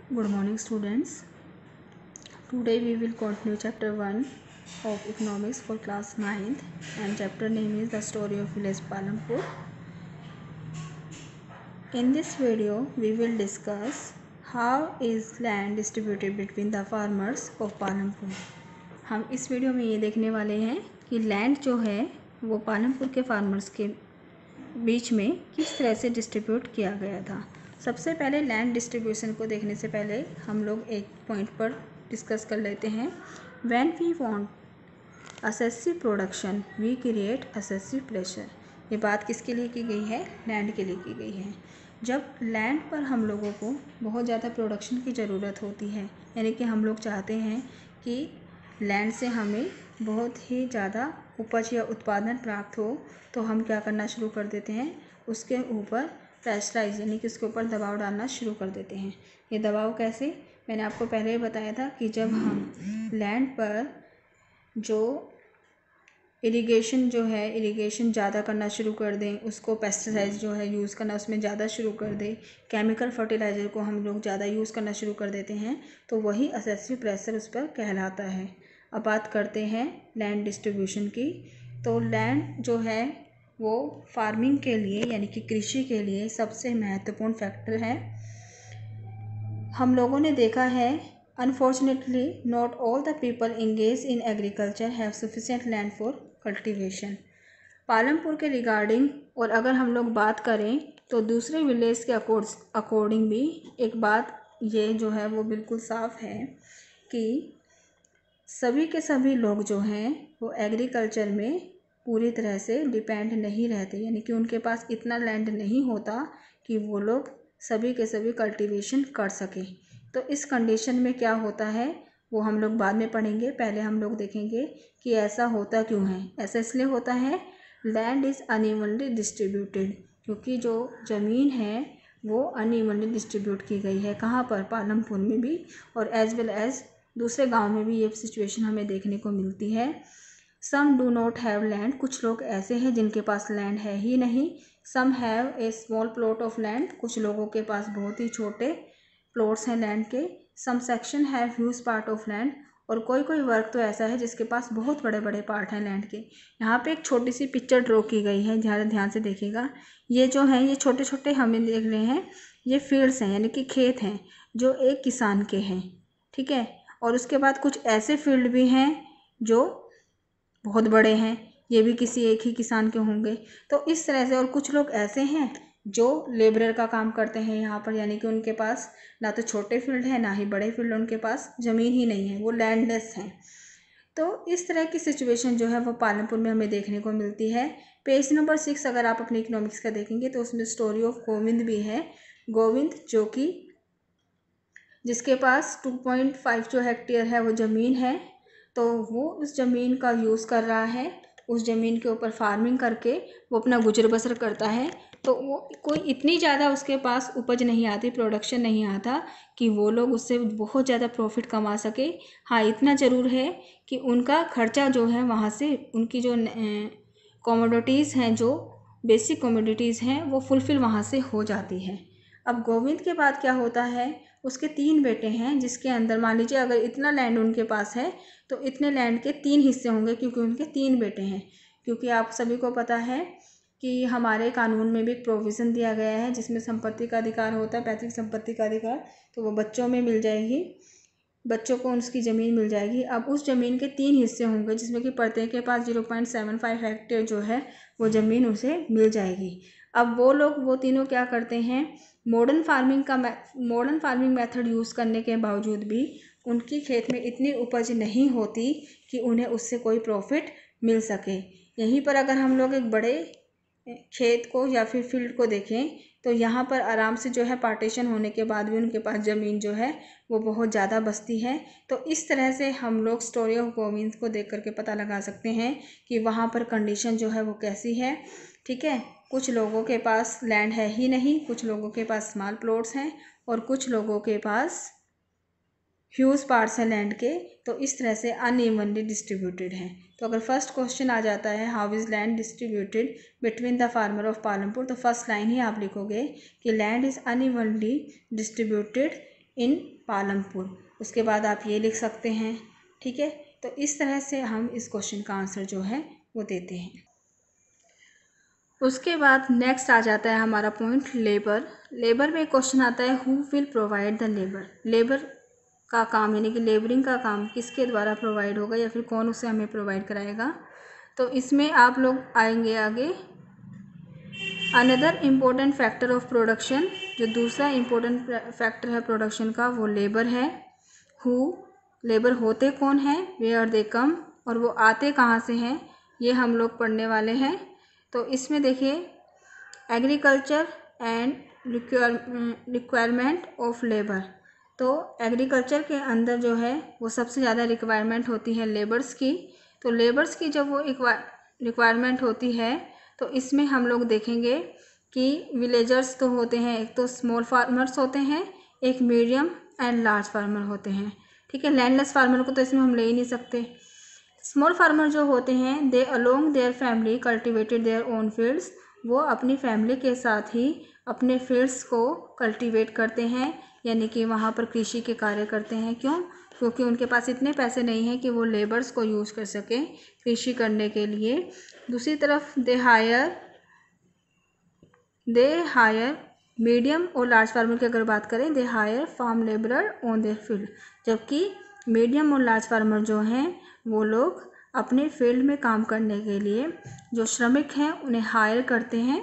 Good morning, students. Today we will continue chapter 1 of economics for class 9th, and chapter name is the story of village Palampur. In this video we will discuss how is land distributed between the farmers of Palampur. हम इस video में ये देखने वाले हैं कि land जो है वो पालमपुर के फार्मर्स के बीच में किस तरह से डिस्ट्रीब्यूट किया गया था। सबसे पहले लैंड डिस्ट्रीब्यूशन को देखने से पहले हम लोग एक पॉइंट पर डिस्कस कर लेते हैं। When we want excessive production we create excessive pressure. ये बात किसके लिए की गई है? लैंड के लिए की गई है। जब लैंड पर हम लोगों को बहुत ज़्यादा प्रोडक्शन की ज़रूरत होती है, यानी कि हम लोग चाहते हैं कि लैंड से हमें बहुत ही ज़्यादा उपज या उत्पादन प्राप्त हो, तो हम क्या करना शुरू कर देते हैं? उसके ऊपर प्रेशराइज यानी कि उसके ऊपर दबाव डालना शुरू कर देते हैं। ये दबाव कैसे? मैंने आपको पहले ही बताया था कि जब हम लैंड पर जो इरिगेशन ज़्यादा करना शुरू कर दें, उसको पेस्टिसाइड जो है यूज़ करना उसमें ज़्यादा शुरू कर दें, केमिकल फर्टिलाइज़र को हम लोग ज़्यादा यूज़ करना शुरू कर देते हैं, तो वही असेसिव प्रेशर उस पर कहलाता है। अब बात करते हैं लैंड डिस्ट्रीब्यूशन की। तो लैंड जो है वो फार्मिंग के लिए यानी कि कृषि के लिए सबसे महत्वपूर्ण फैक्टर है। हम लोगों ने देखा है unfortunately not all the people engage in agriculture have sufficient land for cultivation. Palampur के रिगार्डिंग और अगर हम लोग बात करें तो दूसरे विलेज के अकॉर्डिंग भी एक बात ये जो है वो बिल्कुल साफ है कि सभी के सभी लोग जो हैं वो एग्रीकल्चर में पूरी तरह से डिपेंड नहीं रहते, यानी कि उनके पास इतना लैंड नहीं होता कि वो लोग सभी के सभी कल्टीवेशन कर सकें। तो इस कंडीशन में क्या होता है वो हम लोग बाद में पढ़ेंगे। पहले हम लोग देखेंगे कि ऐसा होता क्यों है। ऐसा इसलिए होता है लैंड इज़ अनइवनली डिस्ट्रीब्यूटेड, क्योंकि जो ज़मीन है वो अनइवनली डिस्ट्रीब्यूट की गई है। कहाँ पर? पालमपुर में भी, और एज वेल एज दूसरे गांव में भी ये सिचुएशन हमें देखने को मिलती है। Some do not have land, कुछ लोग ऐसे हैं जिनके पास लैंड है ही नहीं। Some have a small plot of land, कुछ लोगों के पास बहुत ही छोटे प्लॉट्स हैं लैंड के। Some section have huge part of land, और कोई कोई वर्ग तो ऐसा है जिसके पास बहुत बड़े बड़े पार्ट हैं लैंड के। यहाँ पे एक छोटी सी पिक्चर ड्रॉ की गई है, ज़्यादा ध्यान से देखिएगा। ये जो है ये छोटे छोटे हमें देख रहे हैं, ये फील्ड्स हैं यानी कि खेत हैं जो एक किसान के हैं, ठीक है। और उसके बाद कुछ ऐसे फील्ड भी हैं जो बहुत बड़े हैं, ये भी किसी एक ही किसान के होंगे। तो इस तरह से, और कुछ लोग ऐसे हैं जो लेबरर का काम करते हैं यहाँ पर, यानी कि उनके पास ना तो छोटे फील्ड है ना ही बड़े फील्ड, उनके पास ज़मीन ही नहीं है, वो लैंडलेस हैं। तो इस तरह की सिचुएशन जो है वो पालमपुर में हमें देखने को मिलती है। पेज नंबर 6 अगर आप अपने इकोनॉमिक्स का देखेंगे तो उसमें स्टोरी ऑफ गोविंद भी है। गोविंद जो कि जिसके पास 2.5 जो हेक्टेयर है वो ज़मीन है, तो वो उस ज़मीन का यूज़ कर रहा है। उस ज़मीन के ऊपर फार्मिंग करके वो अपना गुजर बसर करता है। तो वो कोई इतनी ज़्यादा उसके पास उपज नहीं आती, प्रोडक्शन नहीं आता कि वो लोग उससे बहुत ज़्यादा प्रॉफिट कमा सके। हाँ, इतना ज़रूर है कि उनका खर्चा जो है वहाँ से उनकी जो कमोडिटीज़ हैं, जो बेसिक कमोडिटीज़ हैं, वो फुलफ़िल वहाँ से हो जाती है। अब गोविंद के बाद क्या होता है, उसके 3 बेटे हैं, जिसके अंदर मान लीजिए अगर इतना लैंड उनके पास है तो इतने लैंड के 3 हिस्से होंगे, क्योंकि उनके 3 बेटे हैं। क्योंकि आप सभी को पता है कि हमारे कानून में भी एक प्रोविज़न दिया गया है जिसमें संपत्ति का अधिकार होता है, पैतृक संपत्ति का अधिकार, तो वो बच्चों में मिल जाएगी, बच्चों को उसकी ज़मीन मिल जाएगी। अब उस ज़मीन के 3 हिस्से होंगे जिसमें कि प्रत्येक के पास 0.75 हेक्टेयर जो है वो ज़मीन उसे मिल जाएगी। अब वो तीनों क्या करते हैं, मॉडर्न फार्मिंग मेथड यूज़ करने के बावजूद भी उनकी खेत में इतनी उपज नहीं होती कि उन्हें उससे कोई प्रॉफिट मिल सके। यहीं पर अगर हम लोग एक बड़े खेत को या फिर फील्ड को देखें तो यहाँ पर आराम से जो है पार्टीशन होने के बाद भी उनके पास ज़मीन जो है वो बहुत ज़्यादा बचती है। तो इस तरह से हम लोग स्टोरी ऑफ गोविंद को देख करके पता लगा सकते हैं कि वहाँ पर कंडीशन जो है वो कैसी है, ठीक है। कुछ लोगों के पास लैंड है ही नहीं, कुछ लोगों के पास स्मॉल प्लॉट्स हैं और कुछ लोगों के पास ह्यूज पार्ट्स हैं लैंड के। तो इस तरह से अनइवनली डिस्ट्रीब्यूटेड हैं। तो अगर फर्स्ट क्वेश्चन आ जाता है how is land distributed between the farmer of Palampur, तो फर्स्ट लाइन ही आप लिखोगे कि land is unevenly distributed in Palampur. उसके बाद आप ये लिख सकते हैं, ठीक है। तो इस तरह से हम इस क्वेश्चन का आंसर जो है वो देते हैं। उसके बाद नेक्स्ट आ जाता है हमारा पॉइंट लेबर। लेबर में क्वेश्चन आता है who will provide the labour. Labour का काम यानी कि लेबरिंग का काम किसके द्वारा प्रोवाइड होगा या फिर कौन उसे हमें प्रोवाइड कराएगा। तो इसमें आप लोग आएंगे आगे another important factor of production, जो दूसरा इम्पोर्टेंट फैक्टर है प्रोडक्शन का वो लेबर है। हु, लेबर होते कौन हैं, वेयर दे कम, और वो आते कहाँ से हैं, ये हम लोग पढ़ने वाले हैं। तो इसमें देखिए agriculture and requirement of labour. तो एग्रीकल्चर के अंदर जो है वो सबसे ज़्यादा रिक्वायरमेंट होती है लेबर्स की। तो लेबर्स की जब वो रिक्वायरमेंट होती है तो इसमें हम लोग देखेंगे कि विलेजर्स तो होते हैं, एक तो स्मॉल फार्मर्स होते हैं, एक मीडियम एंड लार्ज फार्मर होते हैं, ठीक है। लैंडलेस फार्मर को तो इसमें हम ले ही नहीं सकते। स्मॉल फार्मर जो होते हैं they along their family cultivated their own fields, वो अपनी फैमिली के साथ ही अपने फील्ड्स को कल्टीवेट करते हैं, यानी कि वहाँ पर कृषि के कार्य करते हैं। क्यों? क्योंकि उनके पास इतने पैसे नहीं हैं कि वो लेबर्स को यूज़ कर सकें कृषि करने के लिए। दूसरी तरफ दे हायर मीडियम और लार्ज फार्मर की अगर बात करें they hire farm labourer on their field, जबकि मीडियम और लार्ज फार्मर जो हैं वो लोग अपने फील्ड में काम करने के लिए जो श्रमिक हैं उन्हें हायर करते हैं।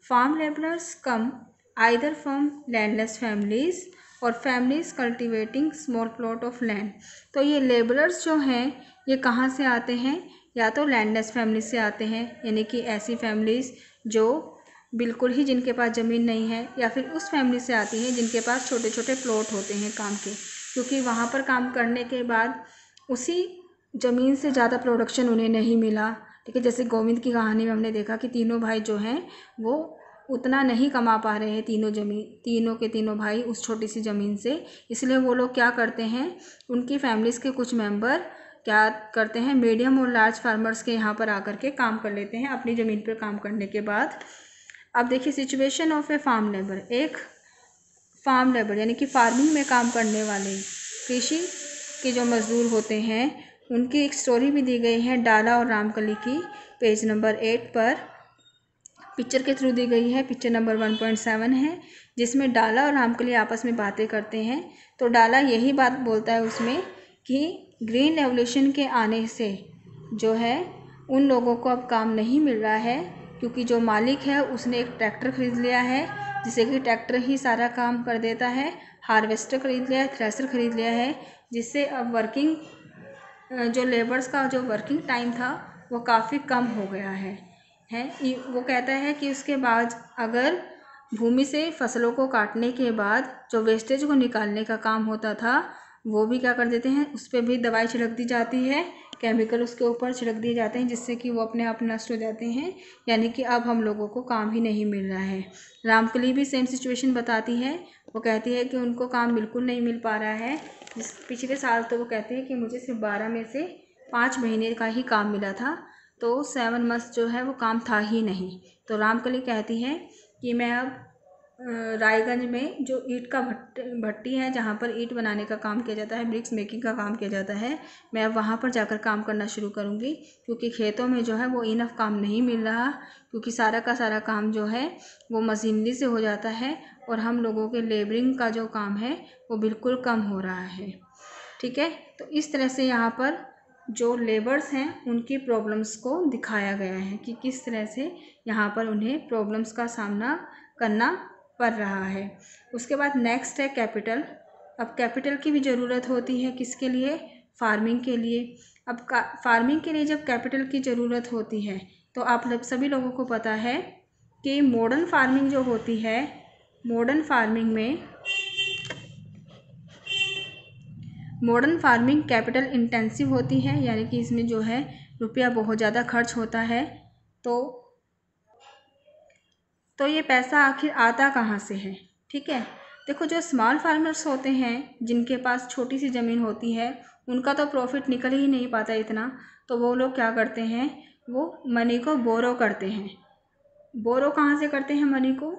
Farm labourers come either from landless families or families cultivating small plot of land. तो ये लेबरर्स जो हैं ये कहाँ से आते हैं, या तो लैंडलेस फैमिली से आते हैं, यानी कि ऐसी फैमिलीज़ जो बिल्कुल ही जिनके पास ज़मीन नहीं है, या फिर उस फैमिली से आती हैं जिनके पास छोटे छोटे प्लॉट होते हैं काम के, क्योंकि वहाँ पर काम करने के बाद उसी ज़मीन से ज़्यादा प्रोडक्शन उन्हें नहीं मिला, ठीक है। जैसे गोविंद की कहानी में हमने देखा कि तीनों भाई जो हैं वो उतना नहीं कमा पा रहे हैं, तीनों के तीनों भाई उस छोटी सी ज़मीन से। इसलिए वो लोग क्या करते हैं, उनकी फैमिलीज़ के कुछ मेंबर क्या करते हैं, मीडियम और लार्ज फार्मर्स के यहाँ पर आकर के काम कर लेते हैं अपनी ज़मीन पर काम करने के बाद। अब देखिए situation of a farm labour. एक फार्म लेबर यानी कि फार्मिंग में काम करने वाले कृषि के जो मजदूर होते हैं उनकी एक स्टोरी भी दी गई है डाला और रामकली की, पेज नंबर 8 पर पिक्चर के थ्रू दी गई है। पिक्चर नंबर 1.7 है, जिसमें डाला और रामकली आपस में बातें करते हैं। तो डाला यही बात बोलता है उसमें कि ग्रीन रेवोल्यूशन के आने से जो है उन लोगों को अब काम नहीं मिल रहा है, क्योंकि जो मालिक है उसने एक ट्रैक्टर ख़रीद लिया है, जिससे कि ट्रैक्टर ही सारा काम कर देता है। हार्वेस्टर ख़रीद लिया है, थ्रेशर ख़रीद लिया है, जिससे अब वर्किंग जो लेबर्स का जो वर्किंग टाइम था वो काफ़ी कम हो गया है। वो कहता है कि उसके बाद अगर भूमि से फसलों को काटने के बाद जो वेस्टेज को निकालने का काम होता था वो भी क्या कर देते हैं, उस पर भी दवाई छिड़क दी जाती है, केमिकल उसके ऊपर छिड़क दिए जाते हैं, जिससे कि वो अपने आप नष्ट हो जाते हैं। यानी कि अब हम लोगों को काम ही नहीं मिल रहा है। रामकली भी सेम सिचुएशन बताती है, वो कहती है कि उनको काम बिल्कुल नहीं मिल पा रहा है। पिछले साल तो वो कहते हैं कि मुझे सिर्फ 12 में से 5 महीने का ही काम मिला था, तो 7 मंथ्स जो है वो काम था ही नहीं। तो रामकली कहती है कि मैं अब रायगंज में जो ईंट का भट्टी है, जहाँ पर ईंट बनाने का काम किया जाता है, ब्रिक्स मेकिंग का काम किया जाता है, मैं अब वहाँ पर जाकर काम करना शुरू करूँगी, क्योंकि खेतों में जो है वो इनफ काम नहीं मिल रहा, क्योंकि सारा का सारा काम जो है वो मशीनरी से हो जाता है और हम लोगों के लेबरिंग का जो काम है वो बिल्कुल कम हो रहा है, ठीक है। तो इस तरह से यहाँ पर जो लेबर्स हैं उनकी प्रॉब्लम्स को दिखाया गया है कि किस तरह से यहाँ पर उन्हें प्रॉब्लम्स का सामना करना पड़ रहा है। उसके बाद नेक्स्ट है कैपिटल। अब कैपिटल की भी ज़रूरत होती है किसके लिए, फार्मिंग के लिए। अब फार्मिंग के लिए जब कैपिटल की ज़रूरत होती है तो आप सभी लोगों को पता है कि मॉडर्न फार्मिंग जो होती है, मॉडर्न फार्मिंग कैपिटल इंटेंसिव होती है, यानी कि इसमें जो है रुपया बहुत ज़्यादा खर्च होता है। तो ये पैसा आखिर आता कहाँ से है, ठीक है। देखो जो स्मॉल फार्मर्स होते हैं जिनके पास छोटी सी ज़मीन होती है उनका तो प्रॉफिट निकल ही नहीं पाता इतना, तो वो लोग क्या करते हैं, वो मनी को बोरो करते हैं। बोरो कहाँ से करते हैं मनी को,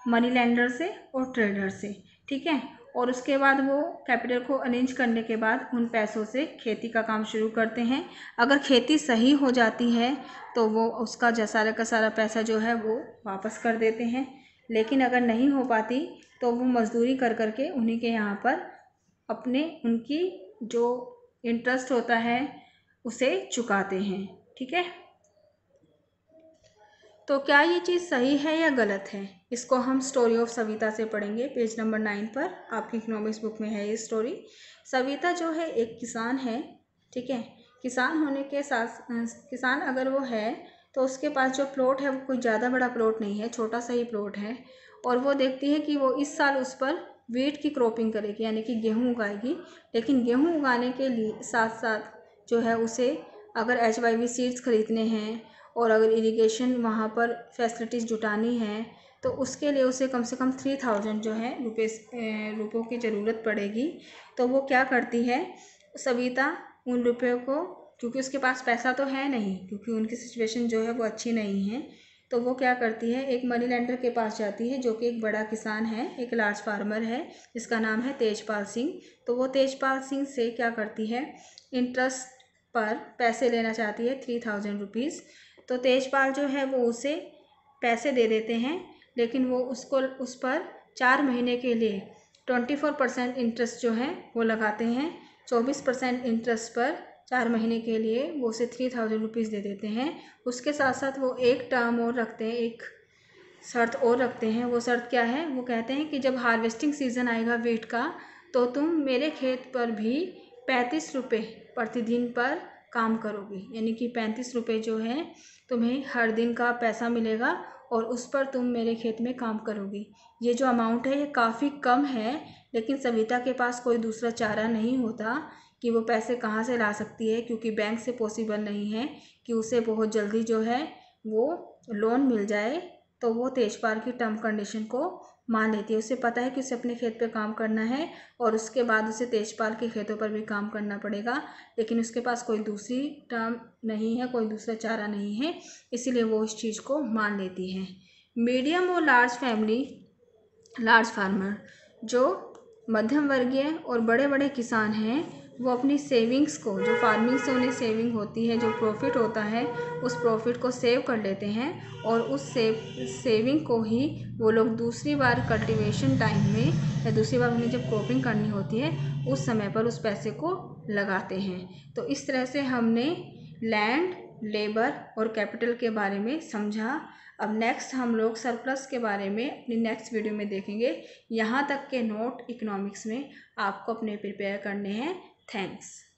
मनी लैंडर से और ट्रेडर से, ठीक है। और उसके बाद वो कैपिटल को अरेंज करने के बाद उन पैसों से खेती का काम शुरू करते हैं। अगर खेती सही हो जाती है तो वो उसका सारा का सारा पैसा जो है वो वापस कर देते हैं, लेकिन अगर नहीं हो पाती तो वो मजदूरी कर करके उन्हीं के यहाँ पर अपने उनकी जो इंटरेस्ट होता है उसे चुकाते हैं। ठीक है, तो क्या ये चीज़ सही है या गलत है, इसको हम स्टोरी ऑफ सविता से पढ़ेंगे। पेज नंबर 9 पर आपकी इकोनॉमिक्स बुक में है ये स्टोरी। सविता जो है एक किसान है। ठीक है, किसान होने के साथ किसान अगर वो है तो उसके पास जो प्लॉट है वो कोई ज़्यादा बड़ा प्लॉट नहीं है, छोटा सा ही प्लॉट है। और वो देखती है कि वो इस साल उस पर वीट की क्रॉपिंग करेगी, यानी कि गेहूँ उगाएगी। लेकिन गेहूँ उगाने के लिए साथ साथ जो है उसे अगर HYV सीड्स खरीदने हैं और अगर इरिगेशन वहाँ पर फैसिलिटीज़ जुटानी है तो उसके लिए उसे कम से कम 3000 जो है रुपयों की ज़रूरत पड़ेगी। तो वो क्या करती है सविता, उन रुपयों को, क्योंकि उसके पास पैसा तो है नहीं, क्योंकि उनकी सिचुएशन जो है वो अच्छी नहीं है, तो वो क्या करती है एक मनी लेंडर के पास जाती है जो कि एक बड़ा किसान है, एक लार्ज फार्मर है जिसका नाम है तेजपाल सिंह। तो वो तेजपाल सिंह से क्या करती है, इंटरेस्ट पर पैसे लेना चाहती है 3000 रुपीज़। तो तेजपाल जो है वो उसे पैसे दे देते हैं, लेकिन वो उसको उस पर 4 महीने के लिए 24% इंटरेस्ट जो है वो लगाते हैं। 24% इंटरेस्ट पर 4 महीने के लिए वो उसे 3000 रुपीज़ दे देते हैं। उसके साथ साथ वो एक टर्म और रखते हैं, एक शर्त और रखते हैं। वो शर्त क्या है, वो कहते हैं कि जब हार्वेस्टिंग सीज़न आएगा वीट का तो तुम मेरे खेत पर भी 35 रुपये प्रतिदिन पर काम करोगी, यानी कि 35 रुपये जो है तुम्हें हर दिन का पैसा मिलेगा और उस पर तुम मेरे खेत में काम करोगी। ये जो अमाउंट है ये काफ़ी कम है, लेकिन सविता के पास कोई दूसरा चारा नहीं होता कि वो पैसे कहाँ से ला सकती है, क्योंकि बैंक से पॉसिबल नहीं है कि उसे बहुत जल्दी जो है वो लोन मिल जाए। तो वो तेजपाल की टर्म कंडीशन को मान लेती है। उसे पता है कि उसे अपने खेत पे काम करना है और उसके बाद उसे तेजपाल के खेतों पर भी काम करना पड़ेगा, लेकिन उसके पास कोई दूसरी टर्म नहीं है, कोई दूसरा चारा नहीं है, इसीलिए वो इस चीज़ को मान लेती है। मीडियम और लार्ज फार्मर, जो मध्यम वर्गीय और बड़े बड़े किसान हैं, वो अपनी सेविंग्स को, जो फार्मिंग से उन्हें सेविंग होती है, जो प्रॉफिट होता है, उस प्रॉफिट को सेव कर लेते हैं और उस सेविंग को ही वो लोग दूसरी बार कल्टीवेशन टाइम में या दूसरी बार उन्हें जब क्रॉपिंग करनी होती है उस समय पर उस पैसे को लगाते हैं। तो इस तरह से हमने लैंड, लेबर और कैपिटल के बारे में समझा। अब नेक्स्ट हम लोग सरप्लस के बारे में अपनी नेक्स्ट वीडियो में देखेंगे। यहाँ तक के नोट इकोनॉमिक्स में आपको अपने प्रिपेयर करने हैं। थैंक्स।